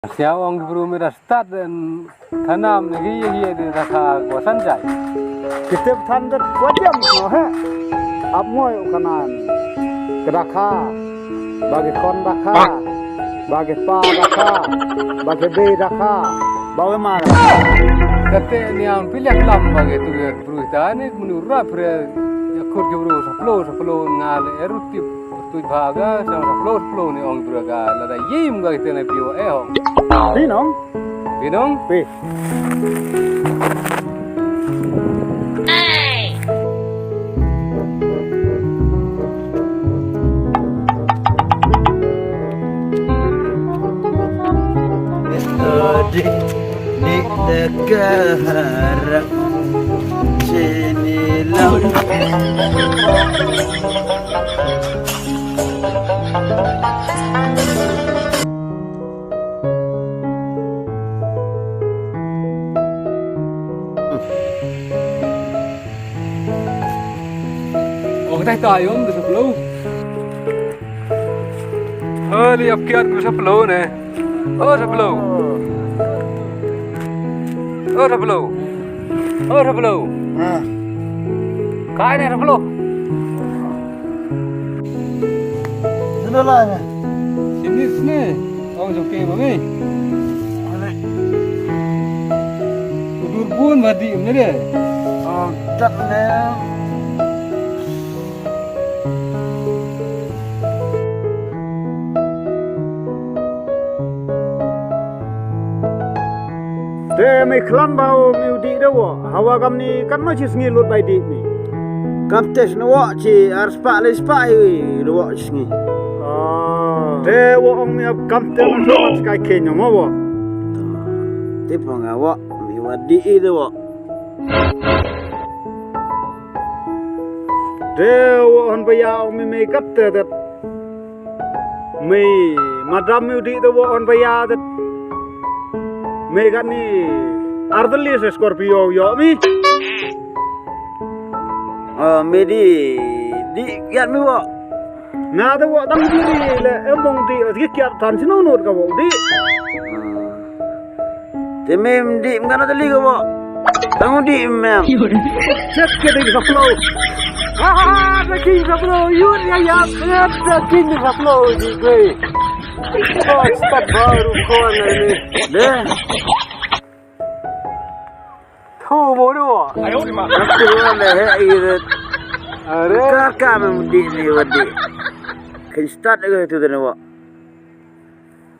Siapa orang guru merah start dan tanam lagi di rasa kawasan jai. Kita tanda wajib no he. Amoy kanan. Keraka bagi kon raka, bagi pa raka, bagi be raka, bawa mana? Kata ni yang pilih kelam bagi tu berusaha ni menurut kur guru sepuluh ngal erutip tu baga sepuluh ni orang beraga lada yim gak kita ni piwa Binong? Binong? Pi. Di negara sini lah. Kita tahu yang tu sepuluh. Lihat kiat tu sepuluh ni. Sepuluh. Sepuluh. Kaya ni sepuluh. Sini lah. Sini. Orang jauh ke mana? Udur pun mati ni dia. Tak ni. Demi kelam bau miudi dewa. Hawa kami ni kan macam sengilut bayi di ni. Kaptes ni wak ci harus pak les pak ni wak sini. Dewa orang ni kamten macam sekai kenya mawa. Tipu ngawak miwadi itu wak. Dewa orang bayar orang mi kapten dat. Mi madam miudi dewa orang bayar dat. Mega ni ardali se Scorpio yo mi. Medi di kiat mi wak. Nada wak dang di le embong di kiat tan sino not ka wak di. Temem di mengana tali ka wak. Tangu di mem. Cek ke di saplo. The king saplo yun ya the king saplo di gue. Oh, start baru kawan ini. Deh. Tuh mau dua. Aku lah irit. Are. Kakak memudi ni wadi. Kan start lagi tu tu nak.